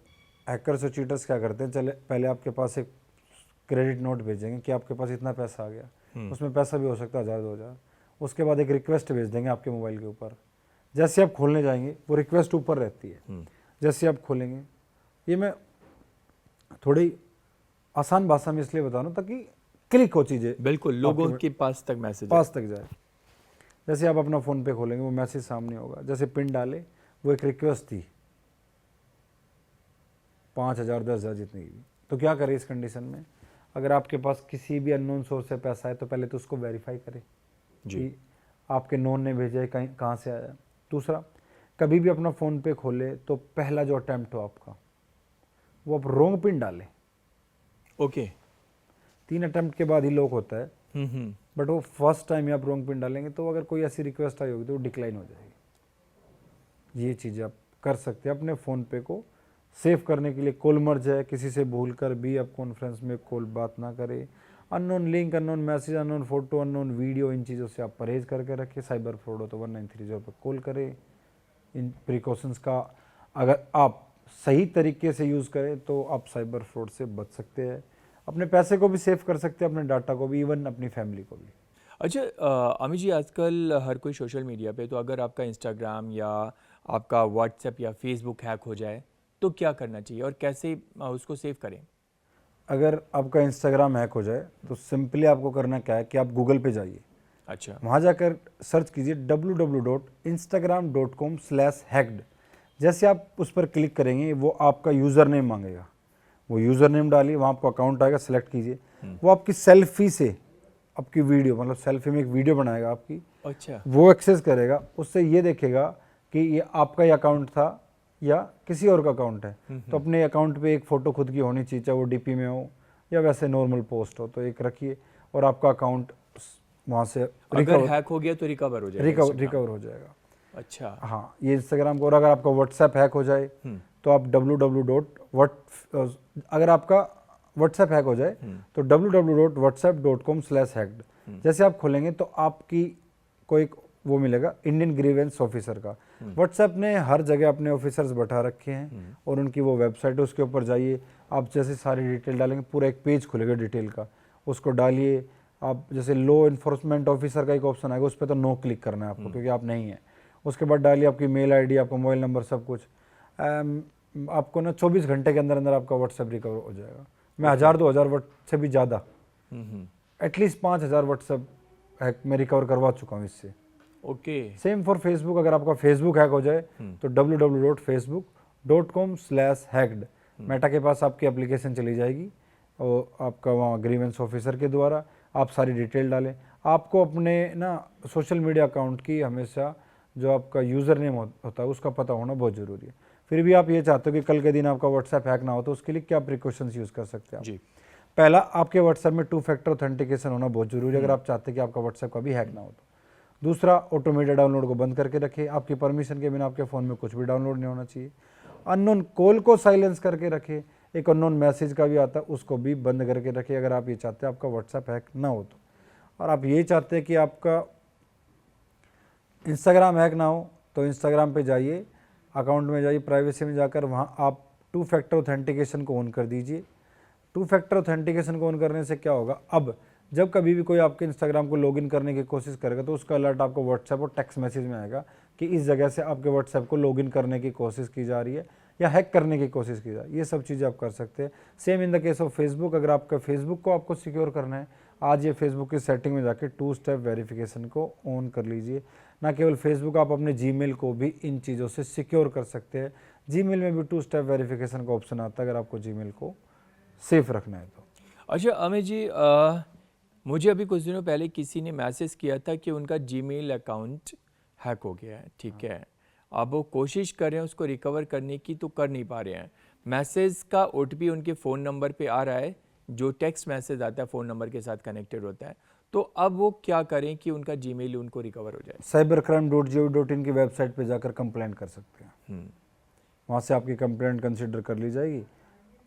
हैकर्स और चीटर्स क्या करते हैं, चले पहले आपके पास एक क्रेडिट नोट भेजेंगे कि आपके पास इतना पैसा आ गया, उसमें पैसा भी हो सकता है 1000 2000। उसके बाद एक रिक्वेस्ट भेज देंगे आपके मोबाइल के ऊपर। जैसे आप खोलने जाएंगे वो रिक्वेस्ट ऊपर रहती है, जैसे आप खोलेंगे। ये मैं थोड़ी आसान भाषा में इसलिए बता रहा हूँ ताकि क्लिक हो चीज़ें, बिल्कुल, लोगों के पास तक मैसेज पास तक जाए। जैसे आप अपना फ़ोन पे खोलेंगे वो मैसेज सामने होगा, जैसे पिन डाले वो एक रिक्वेस्ट थी 5000 10,000 जितनी भी। तो क्या करें इस कंडीशन में, अगर आपके पास किसी भी अननोन सोर्स से पैसा है तो पहले तो उसको वेरीफाई करें कि आपके नोन ने भेजा है, कहीं कहाँ से आया। दूसरा, कभी भी अपना फ़ोन पे खोले तो पहला जो अटैम्प्ट हो आपका वो आप रॉन्ग पिन डालें। ओके। 3 अटैम्प्ट के बाद ही लॉक होता है, बट वो फर्स्ट टाइम ही आप रॉन्ग पिन डालेंगे तो अगर कोई ऐसी रिक्वेस्ट आई होगी तो वो डिक्लाइन हो जाएगी। ये चीज़ें आप कर सकते हैं अपने फ़ोन पे को सेव करने के लिए। कॉल मर्ज है, किसी से भूल कर भी आप कॉन्फ्रेंस में कॉल बात ना करें। Unknown link, unknown message, unknown photo, unknown video, इन चीज़ों से आप परहेज करके रखें। साइबर फ्रॉड हो तो 1930 पर कॉल करें। इन प्रिकॉशंस का अगर आप सही तरीके से यूज़ करें तो आप साइबर फ्रॉड से बच सकते हैं, अपने पैसे को भी सेव कर सकते हैं, अपने डाटा को भी, इवन अपनी फैमिली को भी। अच्छा, अमित जी, आजकल हर कोई सोशल मीडिया पे, तो अगर आपका इंस्टाग्राम या आपका व्हाट्सएप या फेसबुक हैक हो जाए तो क्या करना चाहिए और कैसे उसको सेव करें? अगर आपका इंस्टाग्राम हैक हो जाए तो सिंपली आपको करना क्या है कि आप गूगल पे जाइए। अच्छा। वहाँ जाकर सर्च कीजिए www.instagram.com/hacked। जैसे आप उस पर क्लिक करेंगे वो आपका यूज़र नेम मांगेगा, वो यूज़र नेम डालिए, वहाँ आपका अकाउंट आएगा, सेलेक्ट कीजिए। वो आपकी सेल्फी से आपकी वीडियो, मतलब सेल्फी में एक वीडियो बनाएगा आपकी, अच्छा। वो एक्सेस करेगा। उससे ये देखेगा कि ये आपका ही अकाउंट था या किसी और का अकाउंट है। तो अपने अकाउंट पे एक फ़ोटो खुद की होनी चाहिए, चाहे वो डीपी में हो या वैसे नॉर्मल पोस्ट हो, तो एक रखिए और आपका अकाउंट वहाँ से अगर हैक हो गया तो रिकवर हो जाएगा? रिकवर हो जाएगा। अच्छा। हाँ, ये इंस्टाग्राम को। और अगर आपका व्हाट्सएप हैक हो जाए तो आप अगर आपका व्हाट्सएप हैक हो जाए तो www.whatsapp.com/hacked जैसे आप खोलेंगे तो आपकी को एक वो मिलेगा इंडियन ग्रीवेंस ऑफिसर का। व्हाट्सएप ने हर जगह अपने ऑफिसर्स बैठा रखे हैं और उनकी वो वेबसाइट है, उसके ऊपर जाइए, आप जैसे सारी डिटेल डालेंगे पूरा एक पेज खुलेगा डिटेल का, उसको डालिए। आप जैसे लॉ इन्फोर्समेंट ऑफिसर का एक ऑप्शन आएगा, उस पर तो नो क्लिक करना है आपको क्योंकि आप नहीं है। उसके बाद डालिए आपकी मेल आईडी, आपका मोबाइल नंबर, सब कुछ। आपको ना 24 घंटे के अंदर अंदर आपका व्हाट्सएप रिकवर हो जाएगा। मैं 1000-2000 वर्ड से भी ज़्यादा, एटलीस्ट 5000 व्हाट्सएप हैक मैं रिकवर करवा चुका हूँ इससे। ओके। सेम फॉर फेसबुक, अगर आपका फेसबुक हैक हो जाए तो www.facebook.com/hacked मेटा के पास आपकी एप्लीकेशन चली जाएगी और आपका वहाँ ग्रीवेंस ऑफिसर के द्वारा आप सारी डिटेल डालें। आपको अपने ना सोशल मीडिया अकाउंट की हमेशा जो आपका यूज़र नेम होता है उसका पता होना बहुत ज़रूरी है। फिर भी आप ये चाहते हो कि कल के दिन आपका व्हाट्सएप हैक ना हो तो उसके लिए क्या प्रिकॉशंस यूज़ कर सकते हैं आप? जी। पहला, आपके व्हाट्सएप में 2 फैक्टर ऑथेंटिकेशन होना बहुत जरूरी है अगर आप चाहते हैं कि आपका व्हाट्सएप कभी हैक ना हो तो। दूसरा, ऑटोमेटेड डाउनलोड को बंद करके रखें, आपकी परमिशन के बिना आपके फ़ोन में कुछ भी डाउनलोड नहीं होना चाहिए। अननोन कॉल को साइलेंस करके रखें, एक अननोन मैसेज का भी आता है उसको भी बंद करके रखें अगर आप ये चाहते हैं आपका व्हाट्सएप हैक ना हो तो। और आप ये चाहते हैं कि आपका इंस्टाग्राम हैक ना हो तो इंस्टाग्राम पे जाइए, अकाउंट में जाइए, प्राइवेसी में जाकर वहाँ आप 2 फैक्टर ऑथेंटिकेशन को ऑन कर दीजिए। 2 फैक्टर ऑथेंटिकेशन को ऑन करने से क्या होगा, अब जब कभी भी कोई आपके इंस्टाग्राम को लॉगिन करने की कोशिश करेगा तो उसका अलर्ट आपको व्हाट्सएप और टेक्स्ट मैसेज में आएगा कि इस जगह से आपके व्हाट्सएप को लॉगिन करने की कोशिश की जा रही है या हैक करने की कोशिश की जा रही है। ये सब चीज़ें आप कर सकते हैं। Same in the case of Facebook, अगर आपका फेसबुक को आपको सिक्योर करना है, आज ये फेसबुक की सेटिंग में जाके 2 स्टेप वेरिफिकेशन को ऑन कर लीजिए। ना केवल फेसबुक, आप अपने जीमेल को भी इन चीज़ों से सिक्योर कर सकते हैं। जीमेल में भी 2 स्टेप वेरिफिकेशन का ऑप्शन आता है अगर आपको जीमेल को सेफ रखना है तो। अच्छा अमित जी, मुझे अभी कुछ दिनों पहले किसी ने मैसेज किया था कि उनका जीमेल अकाउंट हैक हो गया है, ठीक है। अब वो कोशिश कर रहे हैं उसको रिकवर करने की, तो कर नहीं पा रहे हैं। मैसेज का ओटीपी उनके फ़ोन नंबर पे आ रहा है, जो टेक्स्ट मैसेज आता है फ़ोन नंबर के साथ कनेक्टेड होता है। तो अब वो क्या करें कि उनका जीमेल उनको रिकवर हो जाए? cybercrime.gov.in की वेबसाइट पे जाकर कंप्लेंट कर सकते हैं। वहाँ से आपकी कंप्लेंट कंसिडर कर ली जाएगी।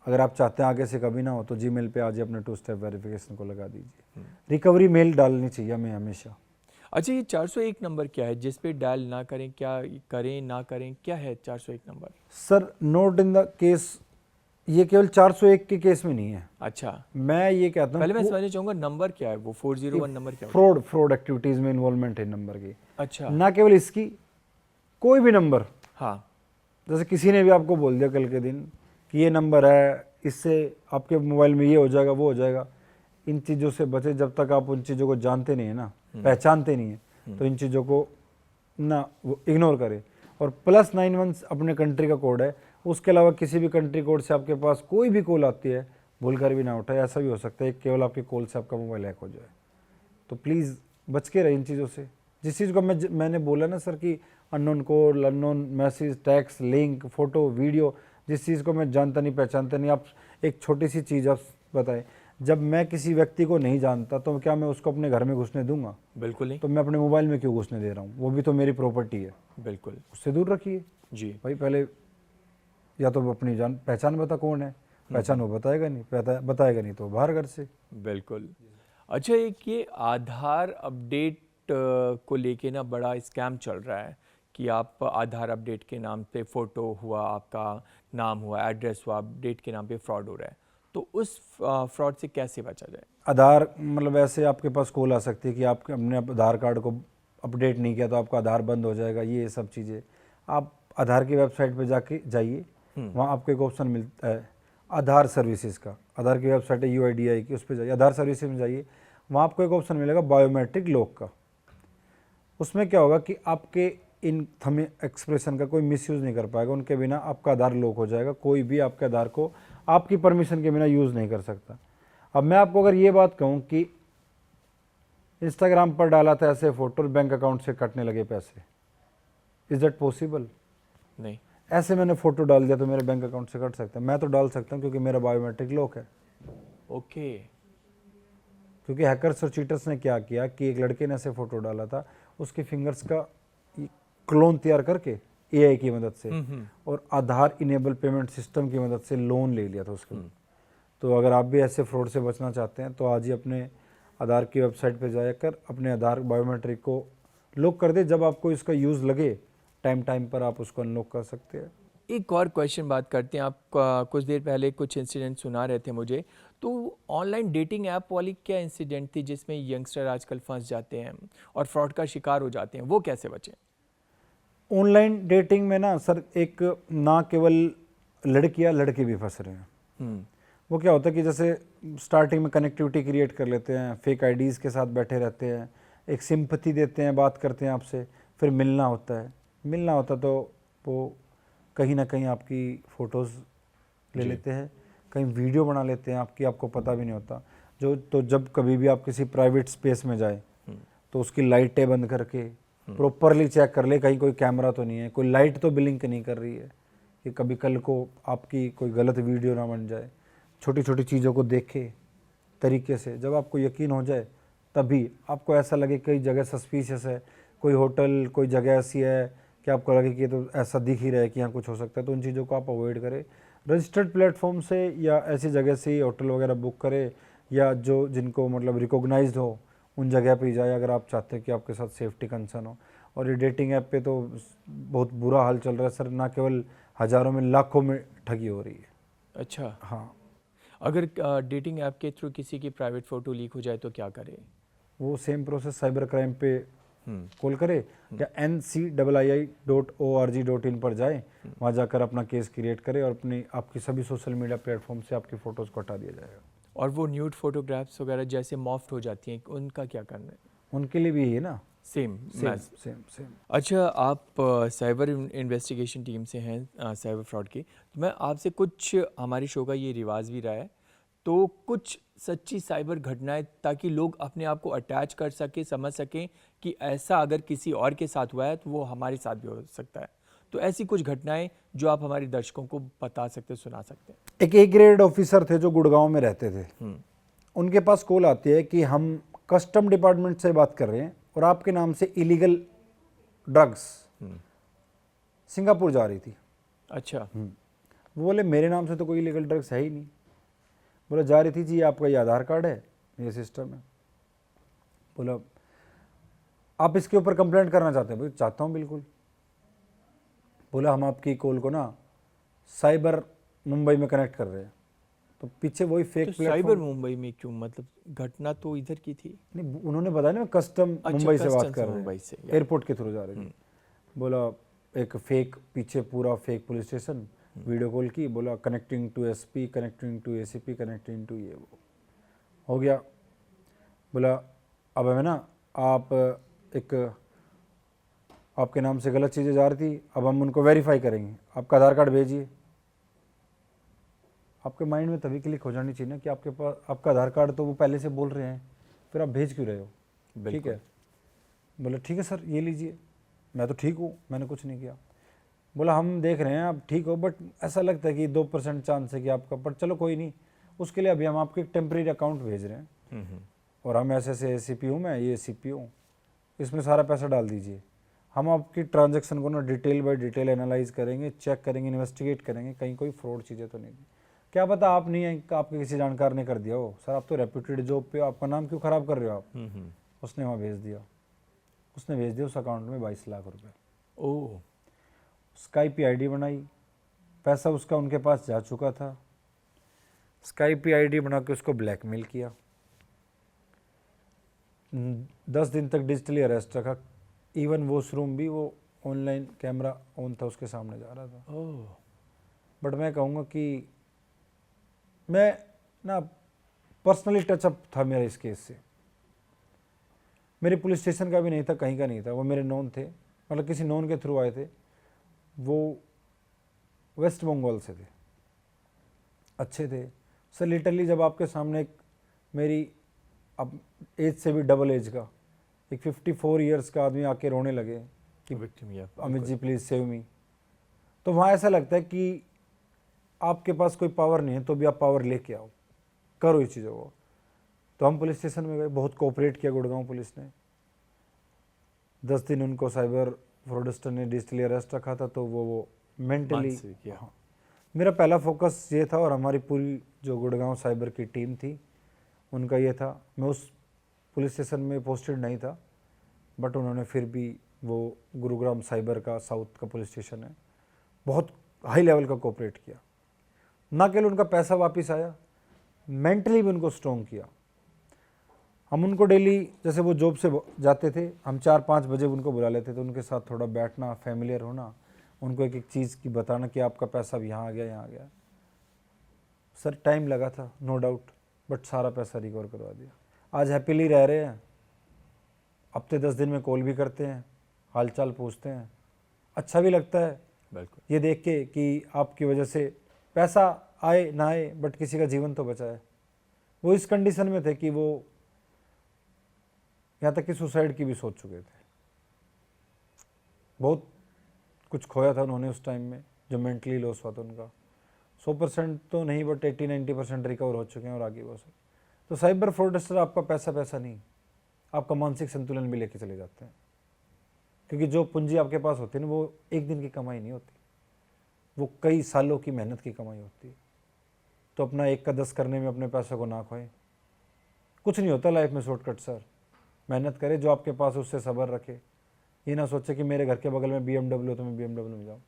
अगर आप चाहते हैं आगे से कभी ना हो तो जीमेल पे आज ही अपने 2 स्टेप वेरिफिकेशन को लगा दीजिए। रिकवरी मेल डालनी चाहिए हमें हमेशा। अच्छा, ये 401 नंबर क्या है जिस पे डायल ना करें? क्या करें ना करें, क्या है 401 number? Sir note in the case, ये केवल 401 के केस में नहीं है। अच्छा, मैं ये कहता हूँ पहले मैं समझना चाहूँगा नंबर क्या है, वो 401 नंबर क्या होता फ्रॉड एक्टिविटीज में इन्वॉल्वमेंट है नंबर की। है? अच्छा, ना केवल इसकी, कोई भी नंबर, हाँ, जैसे किसी ने भी आपको बोल दिया कल के दिन कि ये नंबर है, इससे आपके मोबाइल में ये हो जाएगा वो हो जाएगा, इन चीज़ों से बचे। जब तक आप उन चीज़ों को जानते नहीं है ना, पहचानते नहीं है, तो इन चीज़ों को ना वो इग्नोर करें। और +91 अपने कंट्री का कोड है, उसके अलावा किसी भी कंट्री कोड से आपके पास कोई भी कॉल आती है, भूलकर भी ना उठाए। ऐसा भी हो सकता है केवल आपके कॉल से आपका मोबाइल हैक हो जाए। तो प्लीज़ बच के रहे इन चीज़ों से। जिस चीज़ को मैंने बोला ना सर कि unknown call, unknown message, text, link, photo, video, जिस चीज़ को मैं जानता नहीं पहचानता नहीं। आप एक छोटी सी चीज़ आप बताएं, जब मैं किसी व्यक्ति को नहीं जानता तो क्या मैं उसको अपने घर में घुसने दूंगा? बिल्कुल नहीं। तो मैं अपने मोबाइल में क्यों घुसने दे रहा हूँ? वो भी तो मेरी प्रॉपर्टी है, बिल्कुल उससे दूर रखिए जी। भाई। पहले या तो अपनी जान पहचान बता कौन है, पहचान वो बताएगा नहीं, बताएगा नहीं तो बाहर घर से। बिल्कुल। अच्छा, एक ये आधार अपडेट को लेके ना बड़ा स्कैम चल रहा है कि आप आधार अपडेट के नाम पे फ़ोटो हुआ, आपका नाम हुआ, एड्रेस हुआ, अपडेट के नाम पे फ्रॉड हो रहा है। तो उस फ्रॉड से कैसे बचा जाए? आधार मतलब ऐसे आपके पास कॉल आ सकती है कि आप अपने आधार कार्ड को अपडेट नहीं किया तो आपका आधार बंद हो जाएगा, ये सब चीज़ें। आप आधार की वेबसाइट पे जाके जाइए, वहाँ आपको एक ऑप्शन मिलता है आधार सर्विसेज का। आधार की वेबसाइट है UIDAI की, उस पर जाइए, आधार सर्विसेज में जाइए, वहाँ आपको एक ऑप्शन मिलेगा बायोमेट्रिक लॉक का। उसमें क्या होगा कि आपके इन थंब एक्सप्रेशन का कोई मिसयूज़ नहीं कर पाएगा, उनके बिना आपका आधार लॉक हो जाएगा। कोई भी आपके आधार को आपकी परमिशन के बिना यूज़ नहीं कर सकता। अब मैं आपको अगर ये बात कहूँ कि इंस्टाग्राम पर डाला था ऐसे फ़ोटो, बैंक अकाउंट से कटने लगे पैसे, इज़ दैट पॉसिबल? नहीं। ऐसे मैंने फ़ोटो डाल दिया तो मेरे बैंक अकाउंट से कट सकता है? मैं तो डाल सकता हूँ क्योंकि मेरा बायोमेट्रिक लॉक है। ओके। क्योंकि हैकर्स और चीटर्स ने क्या किया कि एक लड़के ने ऐसे फ़ोटो डाला था, उसके फिंगर्स का क्लोन तैयार करके AI की मदद से और आधार इनेबल पेमेंट सिस्टम की मदद से लोन ले लिया था उसके। तो अगर आप भी ऐसे फ्रॉड से बचना चाहते हैं तो आज ही अपने आधार की वेबसाइट पे जाकर अपने आधार बायोमेट्रिक को लॉक कर दे। जब आपको इसका यूज़ लगे टाइम पर आप उसको अनलॉक कर सकते हैं। एक और क्वेश्चन बात करते हैं। आप कुछ देर पहले कुछ इंसिडेंट सुना रहे थे मुझे, तो ऑनलाइन डेटिंग ऐप वाली क्या इंसिडेंट थी जिसमें यंगस्टर आजकल फंस जाते हैं और फ्रॉड का शिकार हो जाते हैं, वो कैसे बचें? ऑनलाइन डेटिंग में ना सर, एक ना केवल लड़कियां लड़के भी फंस रहे हैं। वो क्या होता है कि जैसे स्टार्टिंग में कनेक्टिविटी क्रिएट कर लेते हैं, फेक आईडीज़ के साथ बैठे रहते हैं, एक सिंपैथी देते हैं, बात करते हैं आपसे, फिर मिलना होता है तो वो कहीं ना कहीं आपकी फ़ोटोज़ ले लेते हैं, कहीं वीडियो बना लेते हैं आपकी, आपको पता भी नहीं होता। तो जब कभी भी आप किसी प्राइवेट स्पेस में जाए तो उसकी लाइटें बंद करके प्रॉपरली चेक कर ले कहीं कोई कैमरा तो नहीं है, कोई लाइट तो ब्लिंक नहीं कर रही है, कि कभी कल को आपकी कोई गलत वीडियो ना बन जाए। छोटी छोटी चीज़ों को देखे तरीके से, जब आपको यकीन हो जाए तभी आपको ऐसा लगे कई जगह सस्पिशियस है, कोई होटल कोई जगह ऐसी है कि आपको लगे कि ये तो ऐसा दिख ही रहा है कि यहाँ कुछ हो सकता है, तो उन चीज़ों को आप अवॉइड करें। रजिस्टर्ड प्लेटफॉर्म से या ऐसी जगह से ही होटल वगैरह बुक करें, या जो जिनको मतलब रिकॉग्नाइज्ड हो उन जगह पे ही जाए अगर आप चाहते हैं कि आपके साथ सेफ्टी कंसर्न हो। और ये डेटिंग ऐप पे तो बहुत बुरा हाल चल रहा है सर, ना केवल हज़ारों में लाखों में ठगी हो रही है। अच्छा, हाँ। अगर डेटिंग ऐप के थ्रू किसी की प्राइवेट फ़ोटो लीक हो जाए तो क्या करें? वो सेम प्रोसेस साइबर क्राइम पे हम्म, कॉल करे या NCII.org.in पर जाए, वहाँ जाकर अपना केस क्रिएट करे और अपनी आपकी सभी सोशल मीडिया प्लेटफॉर्म से आपकी फ़ोटोज़ को हटा दिया जाएगा। और वो न्यूड फोटोग्राफ्स वगैरह जैसे मॉफ्ट हो जाती हैं, उनका क्या करना है? उनके लिए भी यही है ना, same same match. Same same. अच्छा, आप साइबर इन्वेस्टिगेशन टीम से हैं, साइबर फ्रॉड की, तो मैं आपसे कुछ, हमारे शो का ये रिवाज भी रहा है, तो कुछ सच्ची साइबर घटनाएं, ताकि लोग अपने आप को अटैच कर सकें, समझ सकें कि ऐसा अगर किसी और के साथ हुआ है तो वो हमारे साथ भी हो सकता है। तो ऐसी कुछ घटनाएं जो आप हमारे दर्शकों को बता सकते, सुना सकते हैं। एक ए ग्रेड ऑफिसर थे जो गुड़गांव में रहते थे। उनके पास कॉल आती है कि हम कस्टम डिपार्टमेंट से बात कर रहे हैं और आपके नाम से इलीगल ड्रग्स सिंगापुर जा रही थी। अच्छा। वो बोले मेरे नाम से तो कोई इलीगल ड्रग्स है ही नहीं। बोला जा रही थी जी, आपका ये आधार कार्ड है, ये सिस्टम है। बोला आप इसके ऊपर कंप्लेंट करना चाहते हैं? बोले चाहता हूँ बिल्कुल। बोला हम आपकी कॉल को ना साइबर मुंबई में कनेक्ट कर रहे हैं। तो पीछे वही तो फेक साइबर प्लेटफॉर्म। मुंबई में क्यों, मतलब घटना तो इधर की थी। नहीं, उन्होंने बताया ना कस्टम अच्छा, मुंबई से बात कस्टम कर से रहे मुंबई हैं, से, एयरपोर्ट के थ्रू जा रहे थे। बोला एक फेक, पीछे पूरा fake police station, video call की। बोला connecting to SP, connecting to ACP, connecting to ये वो हो गया। बोला अब हमें ना आप एक आपके नाम से गलत चीज़ें जा रही थी, अब हम उनको वेरीफाई करेंगे, आपका आधार कार्ड भेजिए। आपके माइंड में तभी क्लिक हो जानी चाहिए ना कि आपके पास आपका आधार कार्ड तो वो पहले से बोल रहे हैं, फिर आप भेज क्यों रहे हो? ठीक बिल्कुल। है। बोला ठीक है सर, ये लीजिए, मैं तो ठीक हूँ, मैंने कुछ नहीं किया। बोला हम देख रहे हैं आप ठीक हो, बट ऐसा लगता है कि 2% चांस है कि आपका, पर चलो कोई नहीं, उसके लिए अभी हम आपको एक टेम्प्रेरी अकाउंट भेज रहे हैं और हम ऐसे ऐसे ACP हूँ मैं, ये CP हूँ, इसमें सारा पैसा डाल दीजिए। हम आपकी ट्रांजैक्शन को ना डिटेल बाय डिटेल एनालाइज करेंगे, चेक करेंगे, इन्वेस्टिगेट करेंगे, कहीं कोई फ्रॉड चीज़ें तो नहीं थी। क्या पता आप नहीं है, आपके किसी जानकार ने कर दिया हो। सर आप तो रेप्यूटेड जॉब पे हो, आपका नाम क्यों खराब कर रहे हो आप? उसने वहाँ भेज दिया, उसने भेज दिया उस अकाउंट में 22 लाख रुपए। ओह। स्काइप की आईडी बनाई, पैसा उसका उनके पास जा चुका था। स्काइप की आईडी बना के उसको ब्लैकमेल किया। 10 दिन तक डिजिटली अरेस्ट रखा। इवन वॉशरूम भी वो ऑनलाइन कैमरा ऑन था, उसके सामने जा रहा था। ओह। बट मैं कहूँगा कि मैं ना पर्सनली टचअप था मेरा इस केस से। मेरे पुलिस स्टेशन का भी नहीं था, कहीं का नहीं था, वो मेरे नॉन थे, मतलब किसी नॉन के थ्रू आए थे। वो वेस्ट बंगाल से थे, अच्छे थे सर। लिटरली जब आपके सामने एक मेरी अब एज से भी डबल एज का एक 54 ईयर्स का आदमी आके रोने लगे कि विक्टिम, या Amit ji please save me, तो वहाँ ऐसा लगता है कि आपके पास कोई पावर नहीं है तो भी आप पावर लेके आओ, करो इस चीज़ों को। तो हम पुलिस स्टेशन में गए, बहुत कोऑपरेट किया गुड़गांव पुलिस ने। 10 दिन उनको साइबर फ्रॉडस्टर ने डिजिटली अरेस्ट रखा था, तो वो मेंटली। हाँ, मेरा पहला फोकस ये था और हमारी पूरी जो गुड़गांव साइबर की टीम थी उनका ये था। मैं उस पुलिस स्टेशन में पोस्टेड नहीं था, बट उन्होंने फिर भी, वो गुरुग्राम साइबर का साउथ का पुलिस स्टेशन है, बहुत हाई लेवल का कोऑपरेट किया। ना केवल उनका पैसा वापस आया, मेंटली भी उनको स्ट्रॉन्ग किया। हम उनको डेली, जैसे वो जॉब से जाते थे, हम 4-5 बजे उनको बुला लेते थे, उनके साथ थोड़ा बैठना, फैमिलियर होना, उनको एक एक चीज़ की बताना कि आपका पैसा अब यहाँ आ गया, यहाँ आ गया। सर टाइम लगा था नो डाउट, बट सारा पैसा रिकवर करवा दिया। आज हैप्पीली रह रहे हैं, हफ्ते 10 दिन में कॉल भी करते हैं, हालचाल पूछते हैं। अच्छा भी लगता है बिल्कुल ये देख के कि आपकी वजह से पैसा आए ना आए, बट किसी का जीवन तो बचा है। वो इस कंडीशन में थे कि वो यहाँ तक कि सुसाइड की भी सोच चुके थे। बहुत कुछ खोया था उन्होंने उस टाइम में, जो मेंटली लॉस हुआ था उनका। 100% तो नहीं, बट 80-90% रिकवर हो चुके हैं और आगे वो सब। तो साइबर फ्रॉडस्टर आपका पैसा नहीं, आपका मानसिक संतुलन भी लेके चले जाते हैं। क्योंकि जो पूंजी आपके पास होती है ना, वो एक दिन की कमाई नहीं होती, वो कई सालों की मेहनत की कमाई होती है। तो अपना 1 का 10 करने में अपने पैसों को ना खोएं। कुछ नहीं होता लाइफ में शॉर्टकट सर। मेहनत करे, जो आपके पास उससे सब्र रखे। ये ना सोचे कि मेरे घर के बगल में BMW तो मैं BMW में जाऊँ।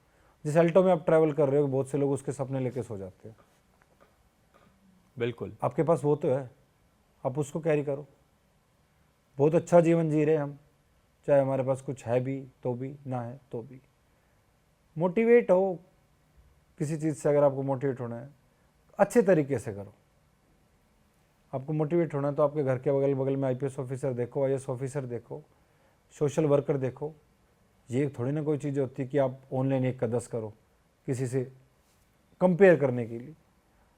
जिस अल्टो में आप ट्रैवल कर रहे हो, बहुत से लोग उसके सपने लेके सो जाते हैं। बिल्कुल। आपके पास वो तो है, आप उसको कैरी करो। बहुत अच्छा जीवन जी रहे हम, चाहे हमारे पास कुछ है भी तो भी, ना है तो भी। मोटिवेट हो किसी चीज़ से, अगर आपको मोटिवेट होना है अच्छे तरीके से करो। आपको मोटिवेट होना है तो आपके घर के बगल बगल में आईपीएस ऑफिसर देखो, आईएएस ऑफिसर देखो, सोशल वर्कर देखो। ये थोड़ी ना कोई चीज़ होती है कि आप ऑनलाइन 1 का 10 करो किसी से कंपेयर करने के लिए।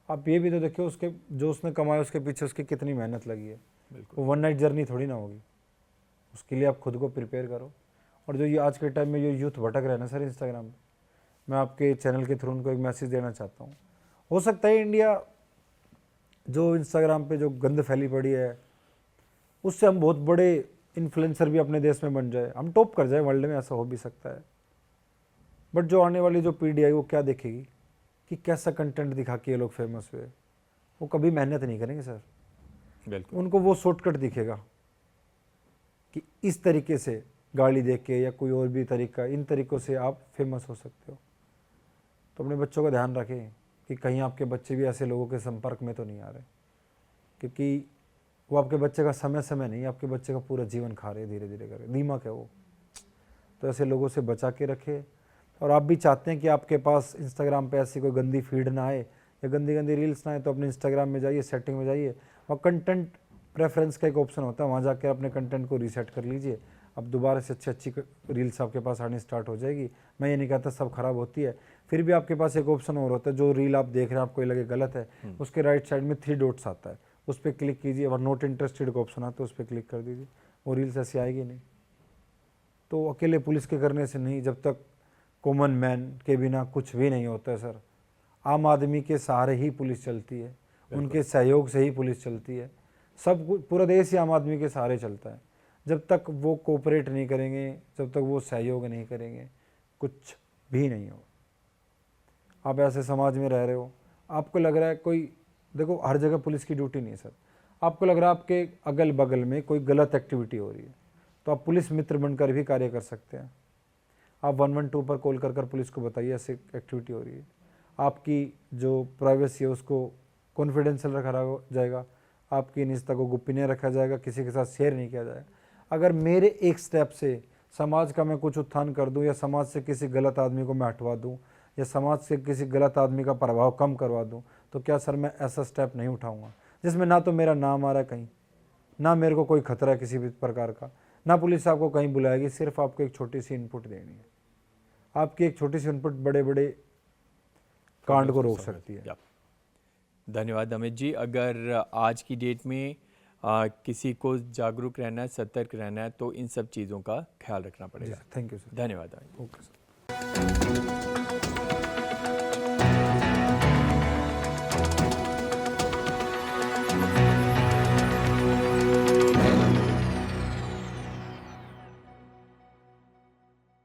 आप ये भी तो देखो उसके जो उसने कमाया उसके पीछे उसकी कितनी मेहनत लगी है। वो वन नाइट जर्नी थोड़ी ना होगी, उसके लिए आप खुद को प्रिपेयर करो। और जो ये आज के टाइम में जो यूथ भटक रहे हैं ना सर इंस्टाग्राम पे, मैं आपके चैनल के थ्रू उनको एक मैसेज देना चाहता हूँ। हो सकता है इंडिया जो इंस्टाग्राम पे जो गंद फैली पड़ी है उससे हम बहुत बड़े इन्फ्लुएंसर भी अपने देश में बन जाए, हम टॉप कर जाए वर्ल्ड में, ऐसा हो भी सकता है। बट जो आने वाली जो पीढ़ी आई वो क्या देखेगी कि कैसा कंटेंट दिखा के ये लोग फेमस हुए। वो कभी मेहनत नहीं करेंगे सर, बिल्कुल। उनको वो शॉर्टकट दिखेगा कि इस तरीके से गाड़ी देख के या कोई और भी तरीका, इन तरीक़ों से आप फेमस हो सकते हो। तो अपने बच्चों का ध्यान रखें कि कहीं आपके बच्चे भी ऐसे लोगों के संपर्क में तो नहीं आ रहे, क्योंकि वो आपके बच्चे का समय समय नहीं, आपके बच्चे का पूरा जीवन खा रहे धीरे धीरे करके, दीमक है वो। तो ऐसे लोगों से बचा के रखे। और आप भी चाहते हैं कि आपके पास इंस्टाग्राम पे ऐसी कोई गंदी फीड ना आए या गंदी गंदी रील्स ना आए, तो अपने इंस्टाग्राम में जाइए, सेटिंग में जाइए, और कंटेंट प्रेफरेंस का एक ऑप्शन होता है, वहाँ जाकर अपने कंटेंट को रीसेट कर लीजिए। अब दोबारा से अच्छी रील्स आपके पास आनी स्टार्ट हो जाएगी। मैं ये नहीं कहता सब खराब होती है, फिर भी आपके पास एक ऑप्शन और होता है, जो रील आप देख रहे हैं आपको ये लगे गलत है, उसके राइट साइड में 3 डॉट्स आता है, उस पर क्लिक कीजिए और नॉट इंटरेस्टेड का ऑप्शन आता है, उस पर क्लिक कर दीजिए, वो रील्स ऐसी आएगी नहीं। तो अकेले पुलिस के करने से नहीं, जब तक कॉमन मैन के बिना कुछ भी नहीं होता है सर। आम आदमी के सहारे ही पुलिस चलती है, उनके सहयोग से ही पुलिस चलती है, सब कुछ पूरा देश ही आम आदमी के सहारे चलता है। जब तक वो कोऑपरेट नहीं करेंगे, जब तक वो सहयोग नहीं करेंगे, कुछ भी नहीं होगा। आप ऐसे समाज में रह रहे हो, आपको लग रहा है कोई, देखो हर जगह पुलिस की ड्यूटी नहीं है सर, आपको लग रहा है आपके अगल बगल में कोई गलत एक्टिविटी हो रही है, तो आप पुलिस मित्र बनकर भी कार्य कर सकते हैं। आप 112 पर कॉल कर पुलिस को बताइए ऐसी एक्टिविटी हो रही है। आपकी जो प्राइवेसी है उसको कॉन्फिडेंशियल रखा जाएगा, आपकी निजता को गोपनीय रखा जाएगा, किसी के साथ शेयर नहीं किया जाएगा। अगर मेरे एक स्टेप से समाज का मैं कुछ उत्थान कर दूं, या समाज से किसी गलत आदमी को मैं हटवा दूं, या समाज से किसी गलत आदमी का प्रभाव कम करवा दूं, तो क्या सर मैं ऐसा स्टेप नहीं उठाऊंगा जिसमें ना तो मेरा नाम आ रहा है कहीं, ना मेरे को कोई खतरा है किसी भी प्रकार का, ना पुलिस आपको कहीं बुलाएगी। सिर्फ आपको एक छोटी सी इनपुट देनी है, आपकी एक छोटी सी इनपुट बड़े बड़े कांड को रोक सकती है। धन्यवाद अमित जी। अगर आज की डेट में किसी को जागरूक रहना है, सतर्क रहना है, तो इन सब चीज़ों का ख्याल रखना पड़ेगा। Thank you sir. धन्यवाद अमित। Okay sir.